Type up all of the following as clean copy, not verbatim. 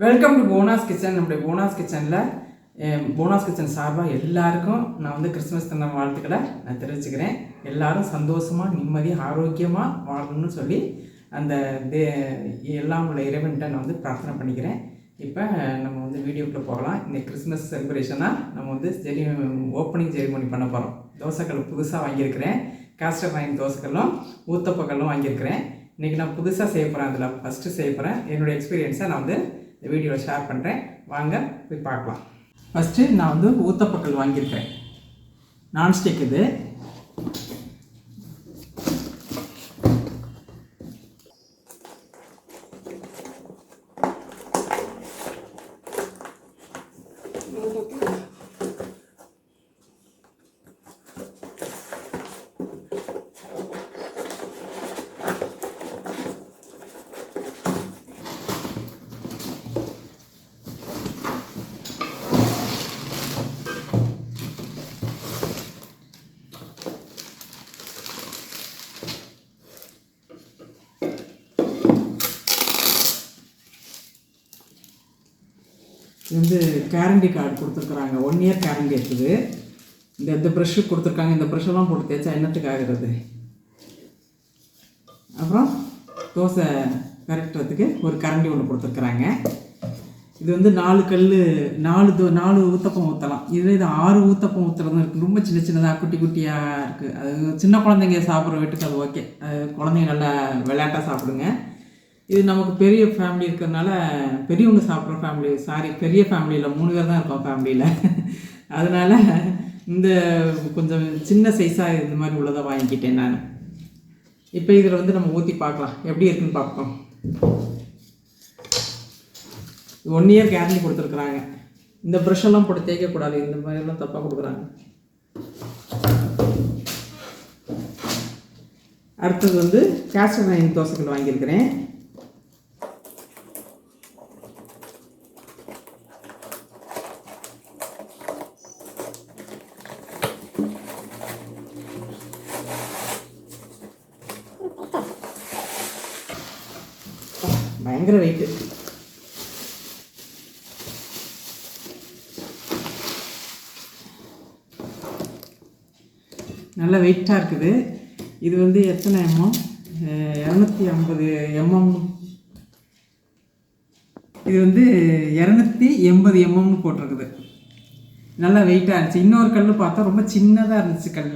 Welcome to போனாஸ் kitchen. நம்முடைய போனாஸ் கிச்சனில் போனாஸ் kitchen சார்பாக எல்லாருக்கும் நான் வந்து கிறிஸ்மஸ் தின வாழ்த்துக்களை நான் தெரிவிச்சுக்கிறேன். எல்லோரும் சந்தோஷமாக நிம்மதியாக ஆரோக்கியமாக வாழணும்னு சொல்லி அந்த எல்லாம் உள்ள இறைவன்கிட்ட நான் வந்து பிரார்த்தனை பண்ணிக்கிறேன். இப்போ நம்ம வந்து வீடியோக்குள்ளே போகலாம். இந்த கிறிஸ்மஸ் செலிப்ரேஷனாக நம்ம வந்து ஓப்பனிங் செரிமனி பண்ண போகிறோம். தோசைக்கல் புதுசாக வாங்கியிருக்கிறேன். காஸ்டர் அயர்ன் தோசைக்கல்லும் ஊத்தப்பக்கல்லும் வாங்கியிருக்கிறேன். இன்றைக்கி நான் புதுசாக செய்ய போகிறேன். அதில் ஃபஸ்ட்டு செய்ய போகிறேன். என்னோடய எக்ஸ்பீரியன்ஸை நான் வந்து இந்த வீடியோவில் ஷேர் பண்ணுறேன். வாங்க போய் பார்க்கலாம். ஃபஸ்ட்டு நான் வந்து ஊத்தப்பக்கல் வாங்கியிருக்கேன். நான்ஸ்டிக் இது. இது வந்து கேரண்டி கார்டு கொடுத்துருக்குறாங்க. 1 இயர் கேரண்டி இருக்குது. இந்த ப்ரெஷ்ஷு கொடுத்துருக்காங்க. இந்த ப்ரெஷ்ஷெல்லாம் போட்டு தேய்ச்சா என்னத்துக்கு ஆகிறது. அப்புறம் தோசை கரெக்டுறதுக்கு ஒரு கரண்டி ஒன்று கொடுத்துருக்குறாங்க. இது வந்து 4 கல் 4 ஊத்தப்பம் ஊற்றலாம். இதில் இது 6 ஊத்தப்பம் ஊற்றுறதும் இருக்குது. ரொம்ப சின்ன சின்னதாக குட்டி குட்டியாக இருக்குது. அது சின்ன குழந்தைங்க சாப்பிட்ற வீட்டுக்கு அது ஓகே. அது குழந்தைங்க நல்லா விளையாட்டாக சாப்பிடுங்க. இது நமக்கு பெரிய ஃபேமிலி இருக்கிறதுனால, பெரியவங்க சாப்பிட்ற பெரிய ஃபேமிலியில் 3 பேர் தான் இருக்கோம் ஃபேமிலியில். அதனால் இந்த கொஞ்சம் சின்ன சைஸாக இந்த மாதிரி உள்ளதை வாங்கிக்கிட்டேன் நான். இப்போ இதில் வந்து நம்ம ஊற்றி பார்க்கலாம் எப்படி இருக்குன்னு பார்ப்போம். 1 இயர் கேரண்டி கொடுத்துருக்குறாங்க. இந்த ப்ரெஷ்ஷெல்லாம் போட்டு தேய்க்கக்கூடாது. இந்த மாதிரிலாம் தப்பாக கொடுக்குறாங்க. அடுத்தது வந்து காஸ்டர் அயர்ன் தோசைக்கல் வாங்கியிருக்கிறேன். பயங்கர வெயிட்டு. நல்ல வெயிட்டாக இருக்குது. இது வந்து எத்தனை எம்எம்? 250 எம்எம். இது வந்து 280 எம்எம்னு போட்டிருக்குது. நல்லா வெயிட்டாக இருந்துச்சு. இன்னொரு கல் பார்த்தா ரொம்ப சின்னதாக இருந்துச்சு. கல்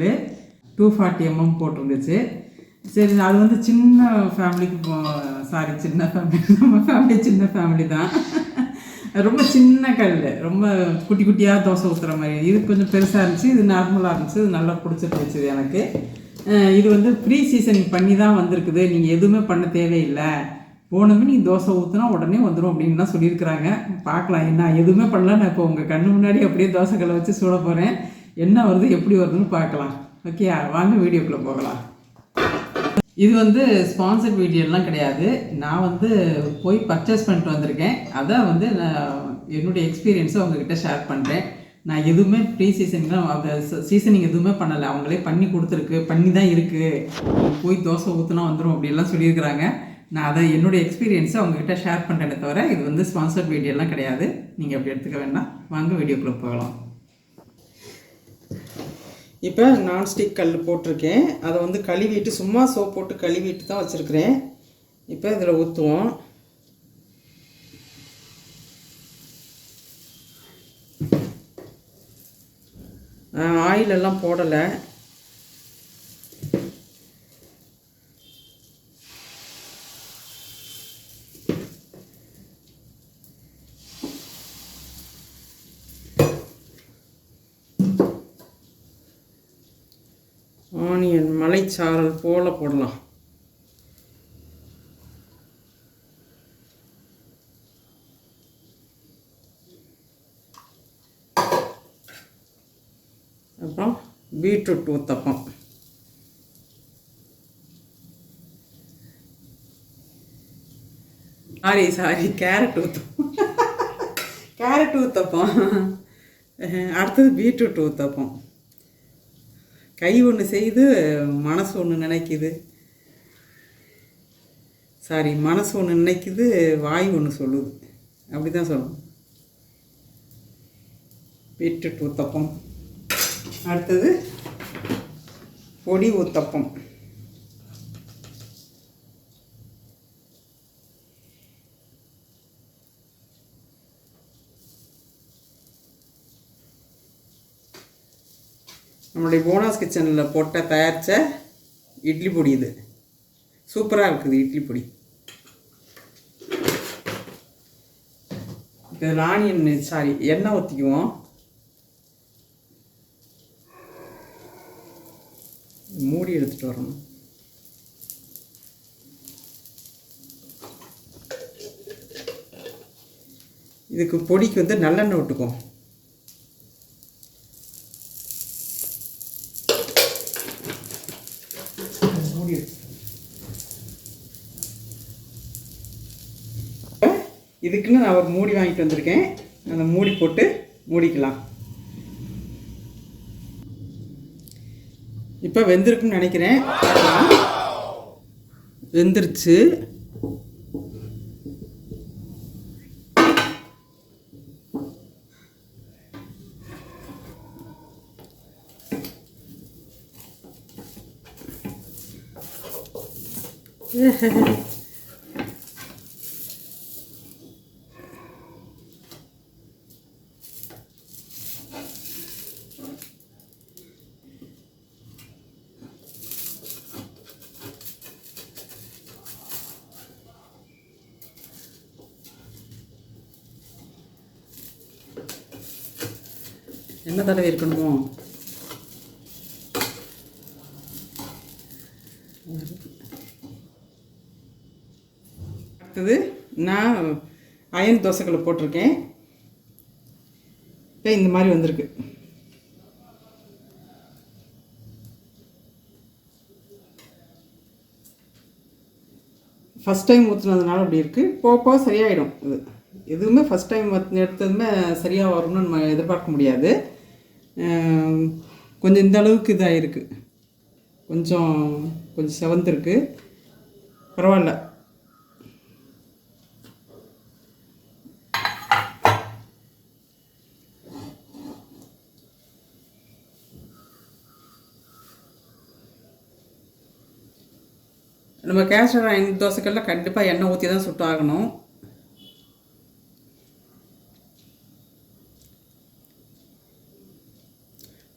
240 எம்எம் போட்டிருந்துச்சு. சரி, அது வந்து சின்ன ஃபேமிலிக்கு சின்ன ஃபேமிலி, நம்ம ஃபேமிலி சின்ன ஃபேமிலி தான். ரொம்ப சின்ன கல், ரொம்ப குட்டி குட்டியாக தோசை ஊற்றுற மாதிரி. இது கொஞ்சம் பெருசாக இருந்துச்சு. இது நார்மலாக இருந்துச்சு. இது நல்லா பிடிச்சிருந்துச்சு எனக்கு. இது வந்து ப்ரீ சீசனிங் பண்ணி தான் வந்திருக்குது. நீங்கள் எதுவுமே பண்ண தேவையில்லை. போனமே நீங்கள் தோசை ஊற்றினா உடனே வந்துடும் அப்படின்னு தான் சொல்லியிருக்கிறாங்க. பார்க்கலாம். என்ன எதுவுமே பண்ணல. நான் இப்போ உங்கள் கண்ணு முன்னாடி அப்படியே தோசைக்கல்லை வச்சு சுட போகிறேன். என்ன வருது எப்படி வருதுன்னு பார்க்கலாம். ஓகே, வாங்க வீடியோக்குள்ளே போகலாம். இது வந்து ஸ்பான்சர்ட் வீடியோலாம் கிடையாது. நான் வந்து போய் பர்ச்சேஸ் பண்ணிட்டு வந்திருக்கேன். அதான் வந்து நான் என்னுடைய எக்ஸ்பீரியன்ஸை அவங்கக்கிட்ட ஷேர் பண்ணுறேன். நான் எதுவுமே ப்ரீ சீசனிங்லாம் சீசனிங் எதுவுமே பண்ணலை. அவங்களே பண்ணி தான் இருக்குது. போய் தோசை ஊற்றினா வந்துடும் அப்படிலாம் சொல்லியிருக்கிறாங்க. நான் அதை என்னுடைய எக்ஸ்பீரியன்ஸை அவங்கக்கிட்ட ஷேர் பண்ணுறேனே தவிர இது வந்து ஸ்பான்சர்ட் வீடியோலாம் கிடையாது. நீங்கள் அப்படி எடுத்துக்க வேண்டாம். வாங்க வீடியோக்குள்ளே போகலாம். இப்போ நான்ஸ்டிக் கல் போட்டிருக்கேன். அதை வந்து கழுவிட்டு, சும்மா சோப் போட்டு கழுவிட்டு தான் வச்சுருக்கிறேன். இப்போ இதில் ஊற்றுவோம். ஆயிலெல்லாம் போடலை. ஆனியன் மலைச்சாரல் போல் போடலாம். அப்புறம் beetroot uttapam. Sorry carrot uttapam. அடுத்தது பீட்ரூட் ஊத்தப்பம். கை ஒன்று செய்து மனசு ஒன்று நினைக்குது. மனசு ஒன்று நினைக்குது, வாய் ஒன்று சொல்லுது. அப்படி தான் சொல்லணும். பீட்ரூட் ஊத்தப்பம். அடுத்தது பொடி ஊத்தப்பம். நம்மளுடைய போனஸ் கிச்சனில் போட்ட தயாரித்த இட்லி பொடி இது. சூப்பராக இருக்குது இட்லி பொடி. இதில் ஆனியன் எண்ணெய் ஊற்றிக்குவோம். மூடி எடுத்துகிட்டு வரணும். இதுக்கு பொடிக்கு வந்து நல்லெண்ணெய் விட்டுக்குவோம். மூடி இதுக்குன்னு நான் ஒரு மூடி வாங்கிட்டு வந்திருக்கேன். அந்த மூடி போட்டு மூடிக்கலாம். இப்போ வெந்திருக்குன்னு நினைக்கிறேன். வெந்துருச்சு. என்ன தடவை இருக்கணுமோ? அடுத்தது நான் அயன் தோசைகளை போட்டிருக்கேன். இப்போ இந்த மாதிரி வந்திருக்கு. ஃபஸ்ட் டைம் ஊற்றுனதுனால அப்படி இருக்குது. போக சரியாயிடும். இது எதுவுமே ஃபஸ்ட் டைம் எடுத்ததுமே சரியாக வரும்னு நம்ம எதிர்பார்க்க முடியாது. கொஞ்சம் இந்த அளவுக்கு இதாக இருக்குது. கொஞ்சம் செவந்திருக்கு. பரவாயில்ல. நம்ம கேஸ்டர் ஆயில் தோசைக்கெல்லாம் கண்டிப்பாக எண்ணெய் ஊற்றி தான் சுட்டு ஆகணும்.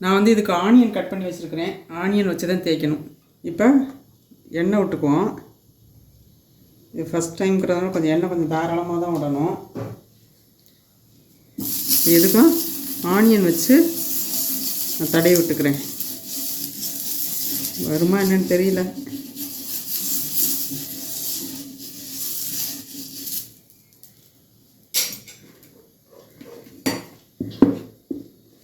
நான் வந்து இதுக்கு ஆனியன் கட் பண்ணி வச்சுருக்கிறேன். ஆனியன் வச்சு தான் தேய்க்கணும். இப்போ எண்ணெய் விட்டுக்குவோம். இது ஃபஸ்ட் டைம்ங்கிறதுனால கொஞ்சம் எண்ணெய் கொஞ்சம் தாராளமாக தான் விடணும். எதுக்கும் ஆனியன் வச்சு நான் தடவி விட்டுக்கிறேன். வருமா என்னன்னு தெரியல.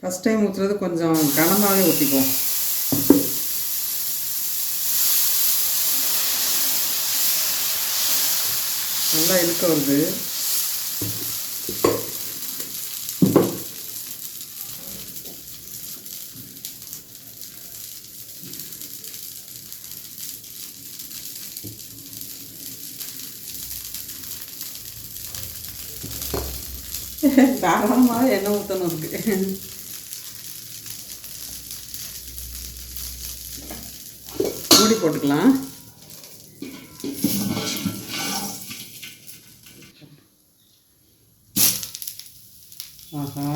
ஃபஸ்ட் டைம் ஊற்றுறது கொஞ்சம் கனமாகவே ஊற்றிக்குவோம். நல்லா இழுக்க வருது. தாராளமாக எண்ணெய் ஊற்றணும் இருக்கு. மூடி போட்டுக்கலாம். ஆஹா,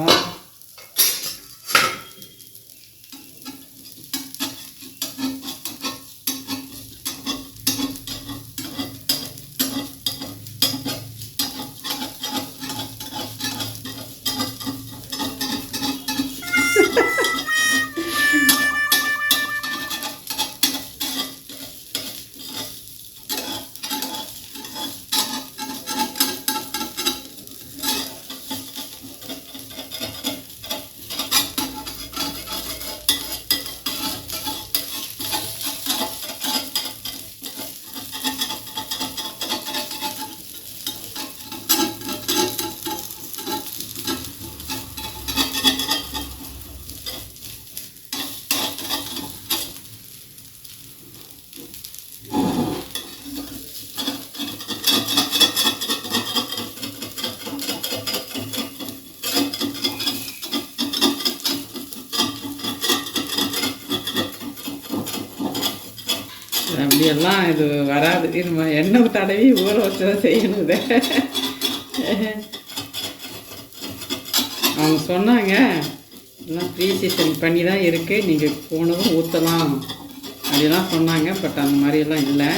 இப்படியெல்லாம் இது வராது. இது எண்ணெய் தடவி ஊற வச்சு தான் செய்யணும் இதை. அவங்க சொன்னாங்க எல்லாம் ப்ரீ சீசன் பண்ணி தான் இருக்குது, நீங்கள் போனதும் ஊற்றலாம் அப்படிலாம் சொன்னாங்க. பட் அந்த மாதிரியெல்லாம் இல்லை.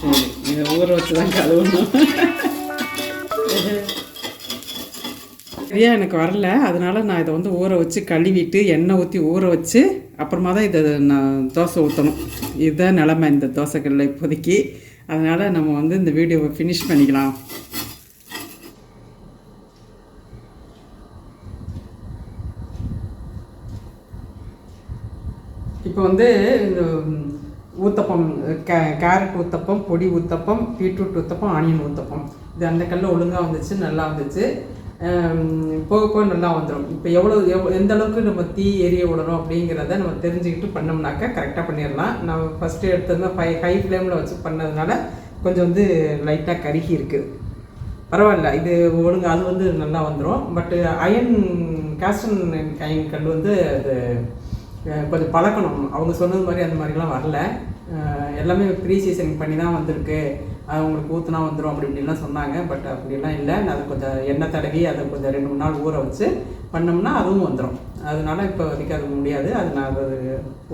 சரி, இதை ஊற வச்சு தான் கழுவணும். சரியா எனக்கு வரல, அதனால் நான் இதை வந்து ஊற வச்சு கழுவிட்டு எண்ணெய் ஊற்றி ஊற வச்சு அப்புறமா தான் இதை நான் தோசை ஊற்றணும். இதுதான் நிலமை இந்த தோசைக்கல்ல இப்போதைக்கு. அதனால் நம்ம வந்து இந்த வீடியோவை ஃபினிஷ் பண்ணிக்கலாம். இப்போ வந்து இந்த ஊத்தப்பம், கேரட் ஊத்தப்பம், பொடி ஊத்தப்பம், பீட்ரூட் ஊத்தப்பம், ஆனியன் ஊத்தப்பம், இது அந்த கல்ல ஒழுங்காக வந்துச்சு, நல்லா வந்துச்சு. போக போக நல்லா வந்துடும். இப்போ எந்த அளவுக்கு நம்ம தீ எரிய விடணும் அப்படிங்கிறத நம்ம தெரிஞ்சுக்கிட்டு பண்ணோம்னாக்கா கரெக்டாக பண்ணிடலாம். நான் ஃபஸ்ட்டு எடுத்ததுனா ஹை ஃப்ளேமில் வச்சு பண்ணதுனால கொஞ்சம் வந்து லைட்டாக கருகி இருக்குது. பரவாயில்ல, இது ஒழுங்கு அது வந்து நல்லா வந்துடும். பட்டு கேஸ்டன் அயன் கல் வந்து அது கொஞ்சம் பழக்கணும். அவங்க சொன்னது மாதிரி அந்த மாதிரிலாம் வரல. எல்லாமே ப்ரீ சீசனிங் பண்ணி தான் வந்திருக்கு, அது உங்களுக்கு ஊற்றினா வந்துடும் அப்படி இப்படிலாம் சொன்னாங்க. பட் அப்படிலாம் இல்லை. அது கொஞ்சம் எண்ணெய் தடவி அதை கொஞ்சம் 2-3 நாள் ஊற வச்சு பண்ணோம்னா அதுவும் வந்துடும். அதனால் இப்போ வரைக்கும் அது முடியாது. அது நான் அதை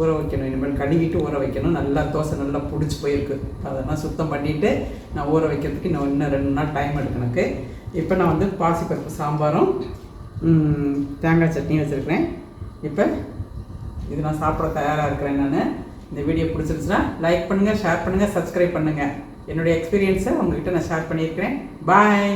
ஊற வைக்கணும், இனிமேல் கழுவிட்டு ஊற வைக்கணும். நல்லா தோசை நல்லா பிடிச்சி போயிருக்கு. அதெல்லாம் சுத்தம் பண்ணிவிட்டு நான் ஊற வைக்கிறதுக்கு இன்னும் 2 நாள் டைம் எடுக்கும் எனக்கு. இப்போ நான் வந்து பாசிப்பருப்பு சாம்பாரும் தேங்காய் சட்னியும் வச்சுருக்கிறேன். இப்போ இது நான் சாப்பிட தயாராக இருக்கிறேன். நான் இந்த வீடியோ பிடிச்சிருச்சுன்னா லைக் பண்ணுங்கள், ஷேர் பண்ணுங்கள், சப்ஸ்கிரைப் பண்ணுங்கள். என்னுடைய எக்ஸ்பீரியன்ஸை உங்கள்கிட்ட நான் ஷேர் பண்ணியிருக்கிறேன். பாய்.